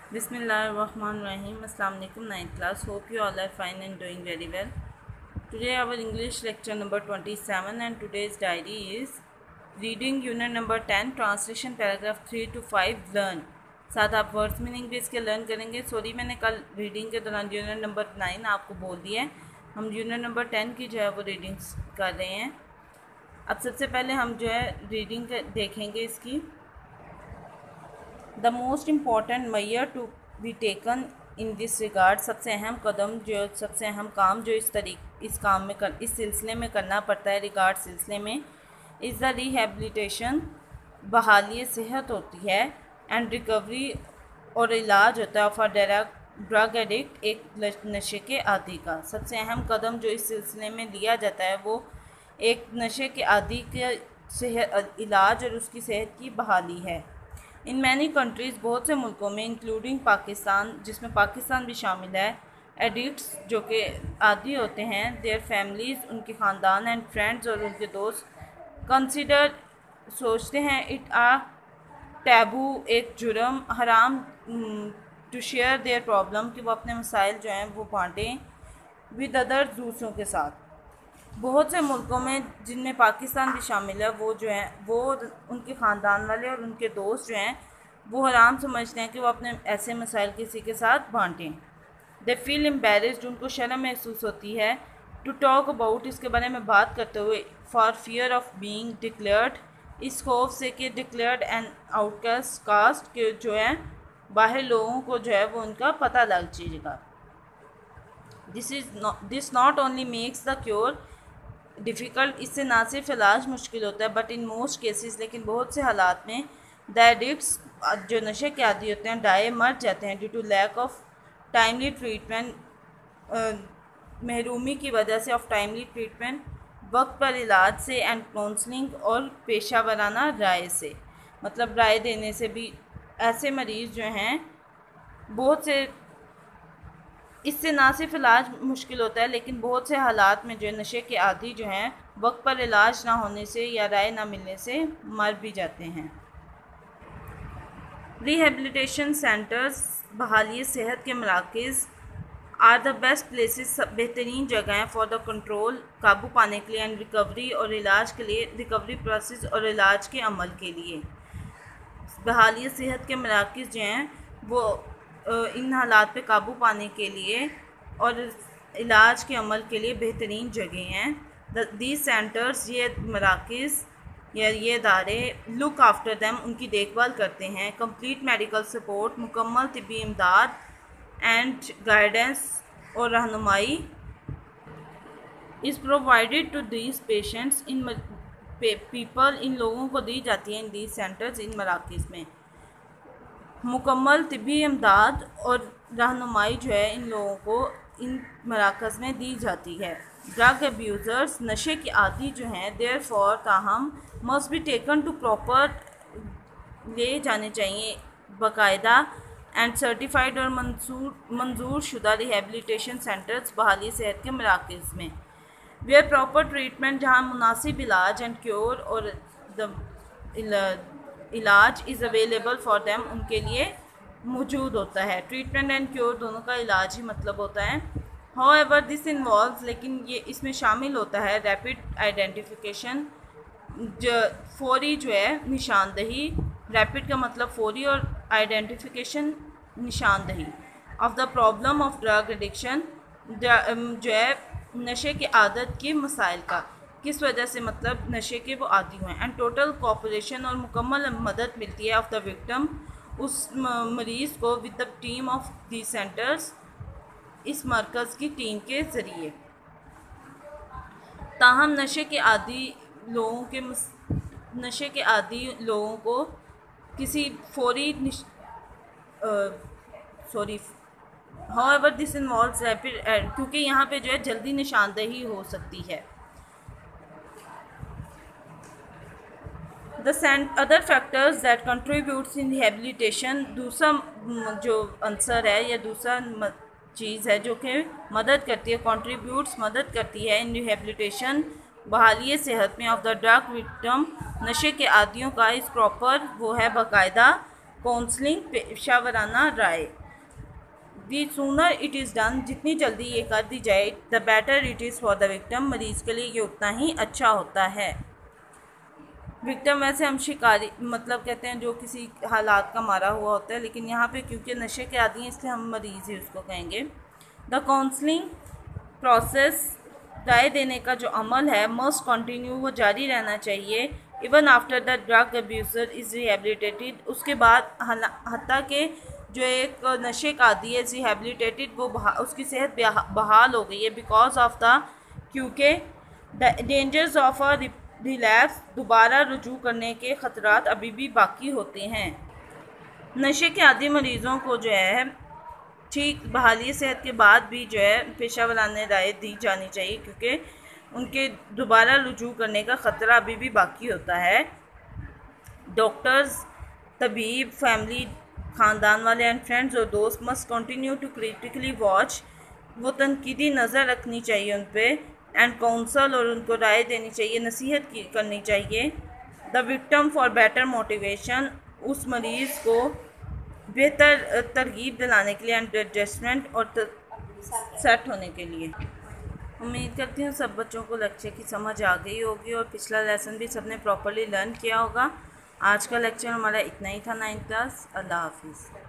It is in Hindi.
Bismillahirrahmanirrahim. Assalamu alaikum, 9th class. Hope you all are fine and doing very well. Today our English lecture number 27 and today's diary is reading unit number 10, translation paragraph 3 to 5, learn. साथ आप वर्ड्स मीनिंग भी इसके लर्न करेंगे. सॉरी, मैंने कल रीडिंग के दौरान यूनिट नंबर 9 आपको बोल दिया है. हम यूनिट नंबर 10 की जो है वो रीडिंग्स कर रहे हैं. अब सबसे पहले हम जो है रीडिंग देखेंगे इसकी. The most important measure to be taken in this regard, सबसे अहम कदम जो सबसे अहम काम जो इस काम में इस सिलसिले में करना पड़ता है, रिगार्ड सिलसिले में, इज़ द रिहेबिलिटेशन, बहाली सेहत होती है, एंड रिकवरी और इलाज होता है ऑफ अ ड्रग एडिक्ट, एक नशे के आदी का. सबसे अहम कदम जो इस सिलसिले में लिया जाता है वो एक नशे के आदी के सेहत इलाज और उसकी सेहत की बहाली है. इन मैनी कंट्रीज़, बहुत से मुल्कों में, इंक्लूडिंग पाकिस्तान, जिसमें पाकिस्तान भी शामिल है, एडिक्ट्स जो कि आदी होते हैं, देयर फैमिलीज़, उनके ख़ानदान, एंड फ्रेंड्स और उनके दोस्त, कंसिडर सोचते हैं, इट आ टैबू, एक जुर्म, हराम, टू शेयर देयर प्रॉब्लम, कि वो अपने मसाइल जो हैं वो बांटें विद अदर, दूसरों के साथ. बहुत से मुल्कों में जिनमें पाकिस्तान भी शामिल है, वो जो हैं वो उनके ख़ानदान वाले और उनके दोस्त जो हैं वो हराम समझते हैं कि वो अपने ऐसे मसाइल किसी के साथ बांटें. दे फील एम्बेरस्ड, उनको शर्म महसूस होती है, टू टॉक अबाउट, इसके बारे में बात करते हुए, for fear of being declared, इस खौफ से कि डिक्लेयर्ड एंड आउटकास्ट, कास्ट के जो है बाहर लोगों को जो है वो उनका पता लग जाएगा. This not only makes the cure difficult, इससे ना सिर्फ इलाज मुश्किल होता है, बट इन मोस्ट केसेस, लेकिन बहुत से हालात में, द एडिक्ट्स जो नशे के आदी होते हैं, डाई, मर जाते हैं, due to lack of timely treatment, महरूमी की वजह से, ऑफ टाइमली ट्रीटमेंट, वक्त पर इलाज से, एंड काउंसलिंग, और पेशा वराना राय से, मतलब राय देने से भी. ऐसे मरीज़ जो हैं बहुत से, इससे ना सिर्फ इलाज मुश्किल होता है, लेकिन बहुत से हालात में जो नशे के आदी जो हैं वक्त पर इलाज ना होने से या राय ना मिलने से मर भी जाते हैं. रिहेबिलिटेशन सेंटर्स, बहाली सेहत के मराकज़, आर द बेस्ट प्लेसेस, बेहतरीन जगह हैं, फॉर द कंट्रोल, काबू पाने के लिए, एंड रिकवरी, और इलाज के लिए, रिकवरी प्रोसेस और इलाज के अमल के लिए. बहाली सेहत के मराकज़ जो हैं वो इन हालात पे काबू पाने के लिए और इलाज के अमल के लिए बेहतरीन जगह हैं. दीज सेंटर्स, ये मराकज़ या ये इदारे, लुक आफ्टर दैम, उनकी देखभाल करते हैं, कंप्लीट मेडिकल सपोर्ट, मुकम्मल तिब्बी इमदाद, एंड गाइडेंस और रहनुमाई, is provided to these patients, इन पीपल, इन लोगों को दी जाती है, इन दीज सेंटर्स, इन मराकज़ में मुकम्मल तिब्बी इमदाद और रहनुमाई जो है इन लोगों को इन मराकज़ में दी जाती है. ड्रग अब्यूज़र्स, नशे के आदी जो हैं, देयर फॉर, ताहम, must be taken to proper, ले जाने चाहिए बाकायदा, एंड सर्टिफाइड और मंजूर शुदा रिहेबिलिटेशन सेंटर्स, बहाली सेहत के मराकज़ में, वेयर प्रॉपर ट्रीटमेंट, जहाँ मुनासिब इलाज, एंड क्योर, और इलाज इज़ अवेलेबल फॉर देम, उनके लिए मौजूद होता है. ट्रीटमेंट एंड क्योर दोनों का इलाज ही मतलब होता है. हाउएवर दिस इन्वॉल्व्स, लेकिन ये इसमें शामिल होता है, रैपिड आइडेंटिफिकेशन, जो फौरी जो है निशानदही, रैपिड का मतलब फौरी और आइडेंटिफिकेशन निशानदही, of the problem of drug addiction, जो है नशे की आदत के मसाइल का, किस वजह से मतलब नशे के वो आदी हुए, एंड टोटल कोऑपरेशन, और मुकम्मल मदद मिलती है, ऑफ द विक्टिम, उस मरीज़ को, with the team of the centres, इस मरकज़ की टीम के ज़रिए. ताहम नशे के आदी लोगों को किसी फौरी हाउएवर दिस इन्वॉल्व्स रैपिड, क्योंकि यहाँ पे जो है जल्दी निशानदही हो सकती है. The other factors that contributes in rehabilitation, दूसरा जो आंसर है या दूसरा चीज़ है जो कि मदद करती है, कंट्रीब्यूट्स मदद करती है, इन रिहेबिलिटेशन, बहाली सेहत में, ऑफ द ड्रग विक्टिम, नशे के आदियों का, इस प्रॉपर, वो है बाकायदा, काउंसलिंग पेशावराना राय। The sooner it is done, जितनी जल्दी ये कर दी जाए, the better it is for the victim, मरीज़ के लिए ये उतना ही अच्छा होता है। विक्टिम वैसे हम शिकारी मतलब कहते हैं जो किसी हालात का मारा हुआ होता है, लेकिन यहाँ पे क्योंकि नशे के आदी हैं इसलिए हम मरीज़ ही उसको कहेंगे। द काउंसलिंग प्रोसेस, राय देने का जो अमल है, मस्ट कंटिन्यू, वो जारी रहना चाहिए। Even after the drug abuser is rehabilitated, उसके बाद हत्ता के जो एक नशे का आदी है रिहेबिलिटेटेड, वो उसकी सेहत बहाल हो गई है, बिकॉज ऑफ द, क्योंकि the dangers of a relapse, दोबारा रुजू करने के ख़तरात अभी भी बाकी होते हैं। नशे के आदी मरीज़ों को जो है ठीक बहाली सेहत के बाद भी जो है पेशा वराना राय दी जानी चाहिए, क्योंकि उनके दोबारा रुजू करने का ख़तरा अभी भी बाकी होता है। डॉक्टर्स, तबीब, फैमिली, ख़ानदान वाले एंड फ्रेंड्स और दोस्त must continue to critically watch, वो तनकीदी नज़र रखनी चाहिए उन पर, एंड काउंसल, और उनको राय देनी चाहिए, नसीहत करनी चाहिए। The victim for better motivation, उस मरीज़ को बेहतर तरगीब दिलाने के लिए, एंड एडजस्टमेंट और सेट होने के लिए। उम्मीद करती हूँ सब बच्चों को लेक्चर की समझ आ गई होगी और पिछला लेसन भी सबने प्रॉपरली लर्न किया होगा। आज का लेक्चर हमारा इतना ही था 9th क्लास। अल्लाह हाफिज़।